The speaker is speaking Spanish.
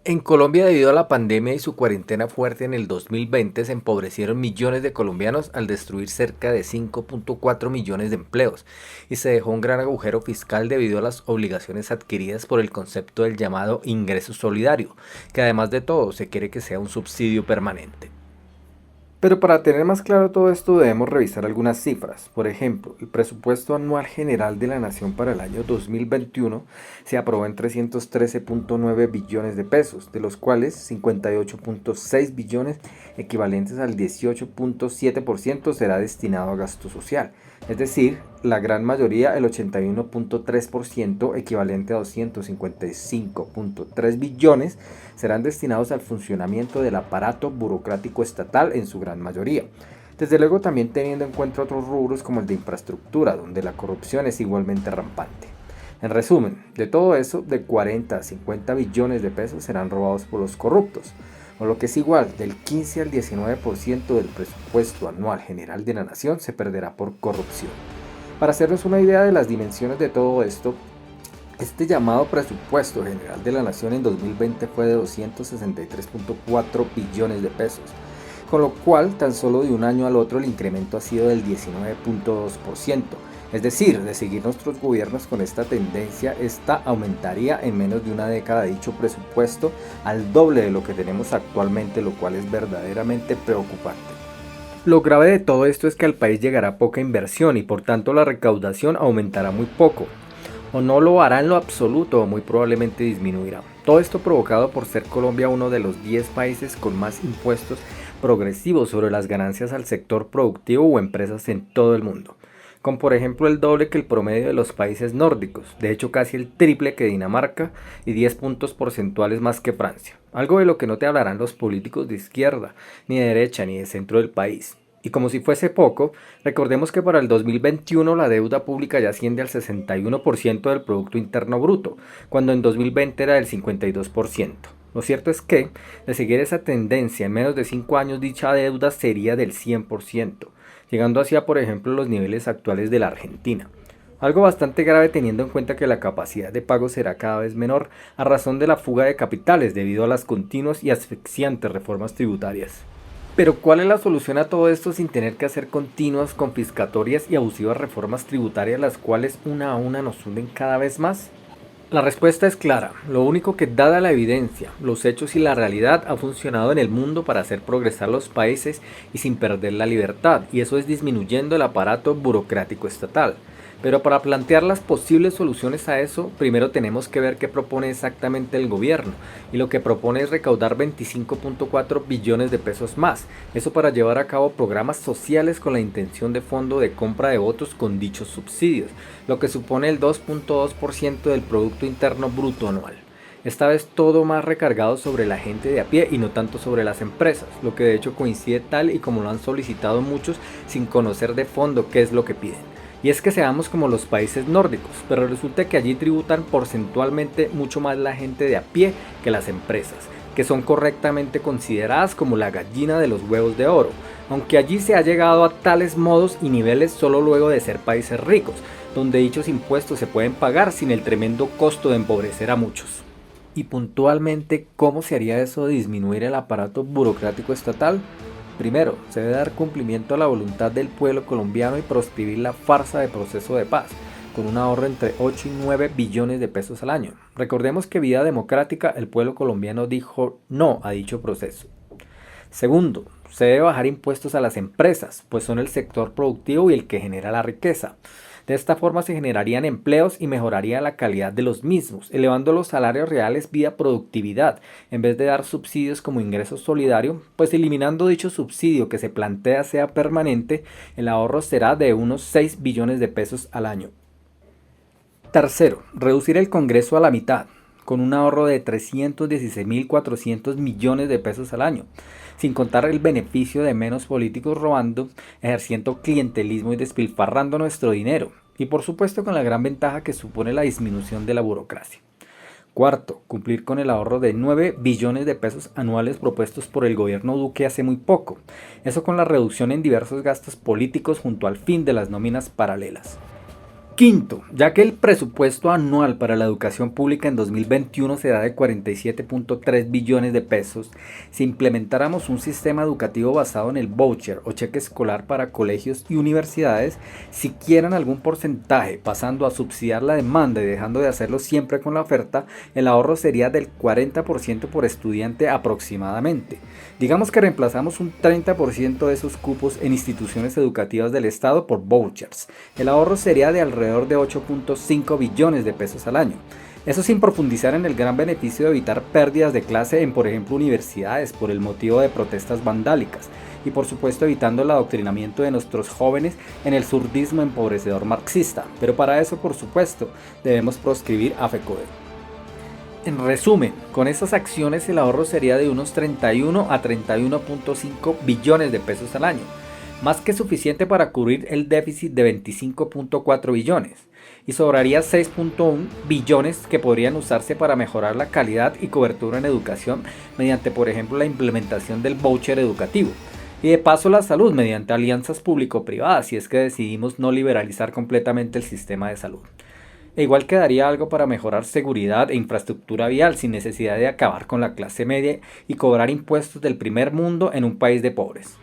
En Colombia, debido a la pandemia y su cuarentena fuerte en el 2020, se empobrecieron millones de colombianos al destruir cerca de 5.4 millones de empleos y se dejó un gran agujero fiscal debido a las obligaciones adquiridas por el concepto del llamado ingreso solidario, que además de todo se quiere que sea un subsidio permanente. Pero para tener más claro todo esto debemos revisar algunas cifras. Por ejemplo, el presupuesto anual general de la Nación para el año 2021 se aprobó en 313.9 billones de pesos, de los cuales 58.6 billones, equivalentes al 18.7%, será destinado a gasto social. Es decir, la gran mayoría, el 81.3%, equivalente a 255.3 billones, serán destinados al funcionamiento del aparato burocrático estatal en su gran mayoría. Desde luego también teniendo en cuenta otros rubros como el de infraestructura, donde la corrupción es igualmente rampante. En resumen, de todo eso, de 40 a 50 billones de pesos serán robados por los corruptos, o lo que es igual, del 15 al 19% del presupuesto anual general de la nación se perderá por corrupción. Para hacernos una idea de las dimensiones de todo esto, este llamado presupuesto general de la nación en 2020 fue de 263.4 billones de pesos, con lo cual tan solo de un año al otro el incremento ha sido del 19.2%. Es decir, de seguir nuestros gobiernos con esta tendencia, esta aumentaría en menos de una década dicho presupuesto al doble de lo que tenemos actualmente, lo cual es verdaderamente preocupante. Lo grave de todo esto es que al país llegará poca inversión y por tanto la recaudación aumentará muy poco, o no lo hará en lo absoluto o muy probablemente disminuirá. Todo esto provocado por ser Colombia uno de los 10 países con más impuestos progresivos sobre las ganancias al sector productivo o empresas en todo el mundo, con por ejemplo el doble que el promedio de los países nórdicos, de hecho casi el triple que Dinamarca y 10 puntos porcentuales más que Francia, algo de lo que no te hablarán los políticos de izquierda, ni de derecha, ni de centro del país. Y como si fuese poco, recordemos que para el 2021 la deuda pública ya asciende al 61% del Producto Interno Bruto, cuando en 2020 era del 52%. Lo cierto es que, de seguir esa tendencia, en menos de 5 años dicha deuda sería del 100%, llegando así a, por ejemplo, los niveles actuales de la Argentina. Algo bastante grave teniendo en cuenta que la capacidad de pago será cada vez menor a razón de la fuga de capitales debido a las continuas y asfixiantes reformas tributarias. Pero ¿cuál es la solución a todo esto sin tener que hacer continuas confiscatorias y abusivas reformas tributarias las cuales una a una nos hunden cada vez más? La respuesta es clara. Lo único que, dada la evidencia, los hechos y la realidad, ha funcionado en el mundo para hacer progresar los países y sin perder la libertad, y eso es disminuyendo el aparato burocrático estatal. Pero para plantear las posibles soluciones a eso, primero tenemos que ver qué propone exactamente el gobierno, y lo que propone es recaudar 25.4 billones de pesos más, eso para llevar a cabo programas sociales con la intención de fondo de compra de votos con dichos subsidios, lo que supone el 2.2% del Producto Interno Bruto anual. Esta vez todo más recargado sobre la gente de a pie y no tanto sobre las empresas, lo que de hecho coincide tal y como lo han solicitado muchos sin conocer de fondo qué es lo que piden. Y es que seamos como los países nórdicos, pero resulta que allí tributan porcentualmente mucho más la gente de a pie que las empresas, que son correctamente consideradas como la gallina de los huevos de oro, aunque allí se ha llegado a tales modos y niveles solo luego de ser países ricos, donde dichos impuestos se pueden pagar sin el tremendo costo de empobrecer a muchos. Y puntualmente, ¿cómo se haría eso de disminuir el aparato burocrático estatal? Primero, se debe dar cumplimiento a la voluntad del pueblo colombiano y proscribir la farsa de proceso de paz, con un ahorro entre 8 y 9 billones de pesos al año. Recordemos que vía democrática el pueblo colombiano dijo no a dicho proceso. Segundo, se debe bajar impuestos a las empresas, pues son el sector productivo y el que genera la riqueza. De esta forma se generarían empleos y mejoraría la calidad de los mismos, elevando los salarios reales vía productividad, en vez de dar subsidios como ingreso solidario, pues eliminando dicho subsidio que se plantea sea permanente, el ahorro será de unos 6 billones de pesos al año. Tercero, reducir el Congreso a la mitad, con un ahorro de 316.400 millones de pesos al año, sin contar el beneficio de menos políticos robando, ejerciendo clientelismo y despilfarrando nuestro dinero, y por supuesto con la gran ventaja que supone la disminución de la burocracia. Cuarto, cumplir con el ahorro de 9 billones de pesos anuales propuestos por el gobierno Duque hace muy poco, eso con la reducción en diversos gastos políticos junto al fin de las nóminas paralelas. Quinto, ya que el presupuesto anual para la educación pública en 2021 será de 47.3 billones de pesos, si implementáramos un sistema educativo basado en el voucher o cheque escolar para colegios y universidades, si quieran algún porcentaje, pasando a subsidiar la demanda y dejando de hacerlo siempre con la oferta, el ahorro sería del 40% por estudiante aproximadamente. Digamos que reemplazamos un 30% de esos cupos en instituciones educativas del Estado por vouchers. El ahorro sería de alrededor de 8.5 billones de pesos al año. Eso sin profundizar en el gran beneficio de evitar pérdidas de clase en, por ejemplo, universidades por el motivo de protestas vandálicas y, por supuesto, evitando el adoctrinamiento de nuestros jóvenes en el surdismo empobrecedor marxista. Pero para eso, por supuesto, debemos proscribir a FECODE. En resumen, con estas acciones el ahorro sería de unos 31 a 31.5 billones de pesos al año, más que suficiente para cubrir el déficit de 25.4 billones, y sobraría 6.1 billones que podrían usarse para mejorar la calidad y cobertura en educación mediante, por ejemplo, la implementación del voucher educativo. Y de paso la salud mediante alianzas público-privadas si es que decidimos no liberalizar completamente el sistema de salud. E igual quedaría algo para mejorar seguridad e infraestructura vial sin necesidad de acabar con la clase media y cobrar impuestos del primer mundo en un país de pobres.